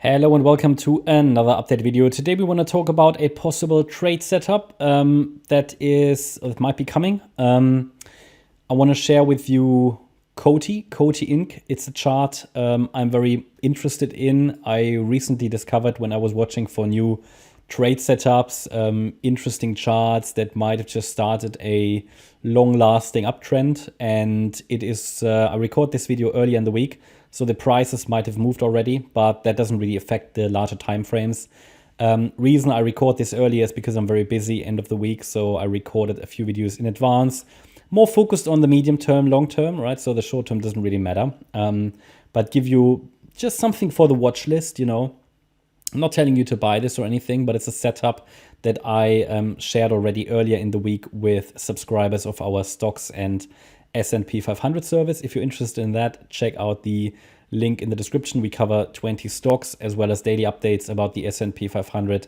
Hello and welcome to another update video. Today we want to talk about a possible trade setup that might be coming. I want to share with you COTY Inc. It's a chart I'm very interested in. I recently discovered when I was watching for new trade setups, interesting charts that might have just started a long-lasting uptrend. And it is, I record this video earlier in the week, so the prices might have moved already, but that doesn't really affect the larger time frames. Reason I record this earlier is because I'm very busy end of the week, so I recorded a few videos in advance, more focused on the medium term, long term, right? So the short term doesn't really matter, but give you just something for the watch list, you know. I'm not telling you to buy this or anything, but it's a setup that I shared already earlier in the week with subscribers of our stocks and S&P 500 service. If you're interested in that, check out the link in the description. We cover 20 stocks as well as daily updates about the S&P 500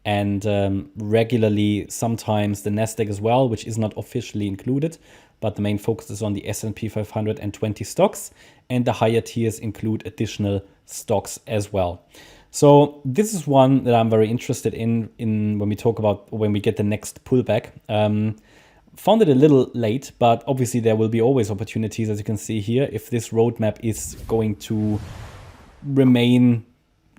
and regularly sometimes the Nasdaq as well, which is not officially included, but the main focus is on the S&P 500 and 20 stocks, and the higher tiers include additional stocks as well. So this is one that I'm very interested in when we talk about when we get the next pullback. Found it a little late, but obviously there will be always opportunities, as you can see here. If this roadmap is going to remain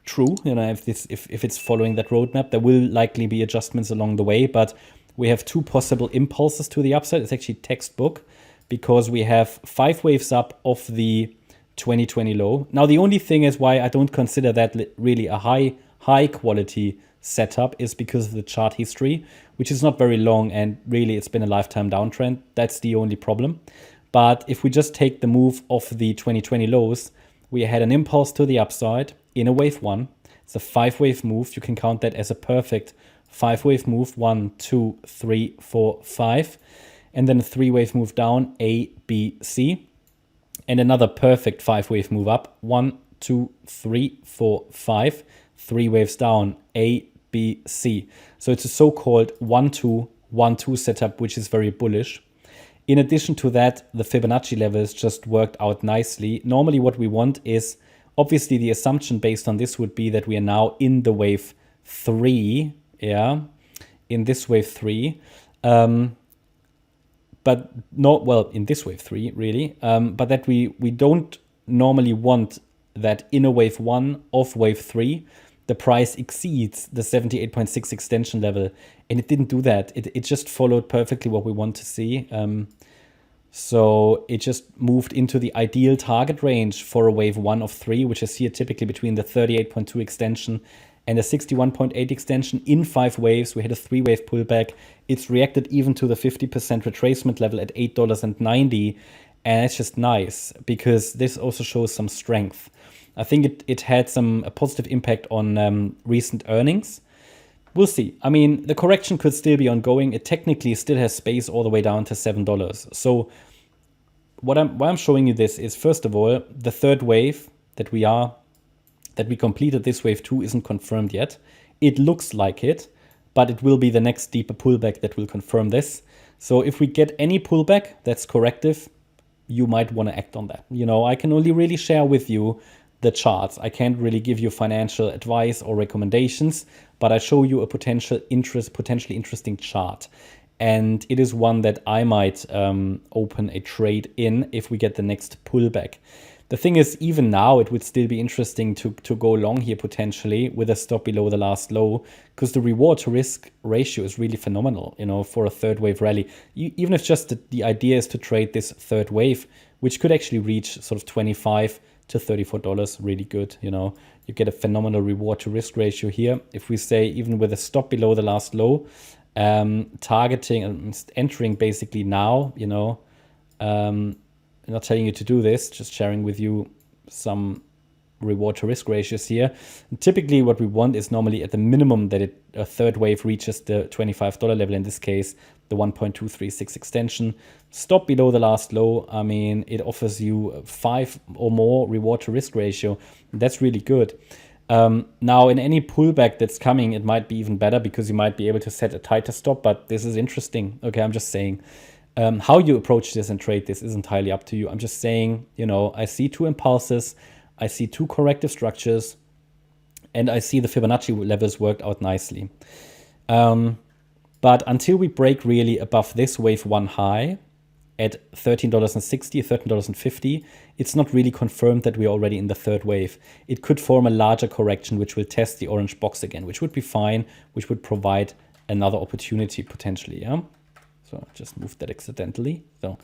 true, you know, if it's following that roadmap, there will likely be adjustments along the way. But we have two possible impulses to the upside. It's actually textbook, because we have 5 waves up of the 2020 low. Now, the only thing is why I don't consider that really a high quality setup is because of the chart history, which is not very long, and really it's been a lifetime downtrend. That's the only problem. But if we just take the move of the 2020 lows, we had an impulse to the upside in a wave 1. It's a 5-wave move. You can count that as a perfect 5-wave move. 1, 2, 3, 4, 5. And then a 3-wave move down, A, B, C. And another perfect 5-wave move up. 1, 2, 3, 4, 5. 3 waves down, A, B, C. So it's a so-called 1-2, 1-2 setup, which is very bullish. In addition to that, the Fibonacci levels just worked out nicely. Normally what we want is, obviously the assumption based on this would be that we are now in the wave 3, yeah, in this wave 3. But not, well, in this wave 3, really. But that we don't normally want that in a wave 1 of wave 3, the price exceeds the 78.6 extension level. And it didn't do that. It just followed perfectly what we want to see. So it just moved into the ideal target range for a wave 1 of 3, which is here typically between the 38.2 extension and a 61.8 extension in 5 waves. We had a 3-wave pullback. It's reacted even to the 50% retracement level at $8.90. And it's just nice because this also shows some strength. I think it had a positive impact on recent earnings. We'll see. I mean, the correction could still be ongoing. It technically still has space all the way down to $7. So why I'm showing you this is, first of all, the third wave that we completed, this wave 2, isn't confirmed yet. It looks like it, but it will be the next deeper pullback that will confirm this. So if we get any pullback that's corrective, you might want to act on that. You know, I can only really share with you the charts. I can't really give you financial advice or recommendations, but I show you a potentially interesting chart. And it is one that I might open a trade in if we get the next pullback. The thing is, even now, it would still be interesting to go long here potentially with a stop below the last low, because the reward to risk ratio is really phenomenal, you know, for a third wave rally. Even if just the idea is to trade this third wave, which could actually reach sort of $25 to $34, really good, you know. You get a phenomenal reward to risk ratio here. If we say even with a stop below the last low, targeting and entering basically now, you know, I'm not telling you to do this, just sharing with you some reward to risk ratios here. And typically what we want is normally at the minimum that a third wave reaches the $25 level, in this case the 1.236 extension. Stop below the last low. I mean, it offers you 5 or more reward to risk ratio. That's really good. Now in any pullback that's coming, it might be even better because you might be able to set a tighter stop, but this is interesting. Okay, I'm just saying. How you approach this and trade this is entirely up to you. I'm just saying, you know, I see 2 impulses. I see 2 corrective structures. And I see the Fibonacci levels worked out nicely. But until we break really above this wave 1 high at $13.60, $13.50, it's not really confirmed that we're already in the third wave. It could form a larger correction, which will test the orange box again, which would be fine, which would provide another opportunity potentially, yeah? So I just moved that accidentally. So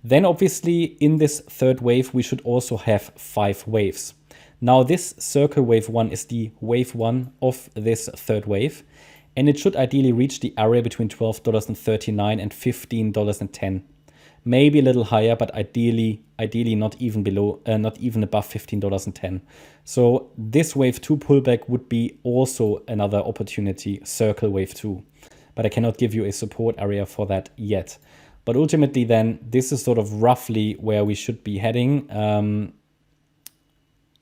then obviously in this third wave, we should also have 5 waves. Now this circle wave 1 is the wave 1 of this third wave. And it should ideally reach the area between $12.39 and $15.10. Maybe a little higher, but ideally not even below, not even above $15.10. So this wave 2 pullback would be also another opportunity, circle wave 2. But I cannot give you a support area for that yet. But ultimately then, this is sort of roughly where we should be heading.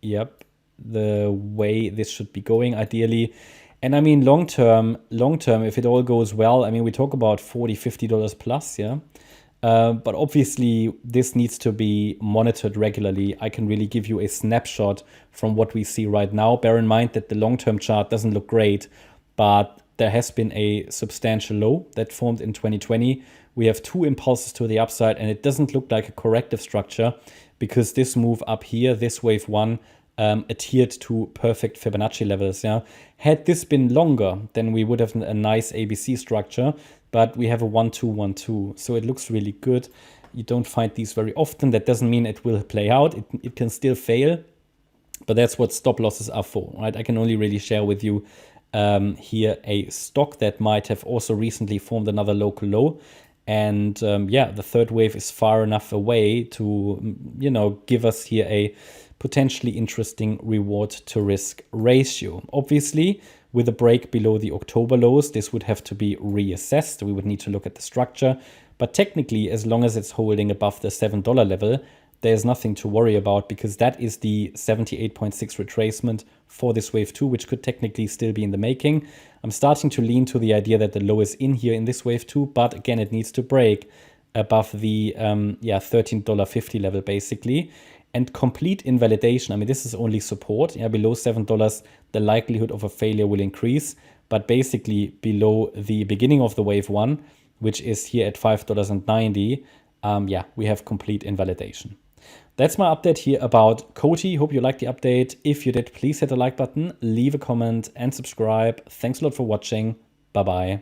Yep, the way this should be going ideally. And I mean, long term, if it all goes well, I mean, we talk about $40, $50 plus, yeah. But obviously, this needs to be monitored regularly. I can really give you a snapshot from what we see right now. Bear in mind that the long-term chart doesn't look great, but there has been a substantial low that formed in 2020. We have 2 impulses to the upside, and it doesn't look like a corrective structure because this move up here, this wave 1, adhered to perfect Fibonacci levels. Yeah, had this been longer, then we would have a nice ABC structure, but we have a 1-2-1-2, so it looks really good. You don't find these very often. That doesn't mean it will play out. It can still fail, but that's what stop losses are for, right? I can only really share with you here a stock that might have also recently formed another local low. And yeah, the third wave is far enough away to, you know, give us here a potentially interesting reward to risk ratio. Obviously, with a break below the October lows, this would have to be reassessed. We would need to look at the structure. But technically, as long as it's holding above the $7 level, there's nothing to worry about because that is the 78.6 retracement for this wave 2, which could technically still be in the making. I'm starting to lean to the idea that the low is in here in this wave 2, but again, it needs to break above the $13.50 level basically. And complete invalidation, I mean, this is only support. Yeah, below $7, the likelihood of a failure will increase. But basically below the beginning of the wave 1, which is here at $5.90, yeah, we have complete invalidation. That's my update here about COTY. Hope you liked the update. If you did, please hit the like button, leave a comment and subscribe. Thanks a lot for watching. Bye-bye.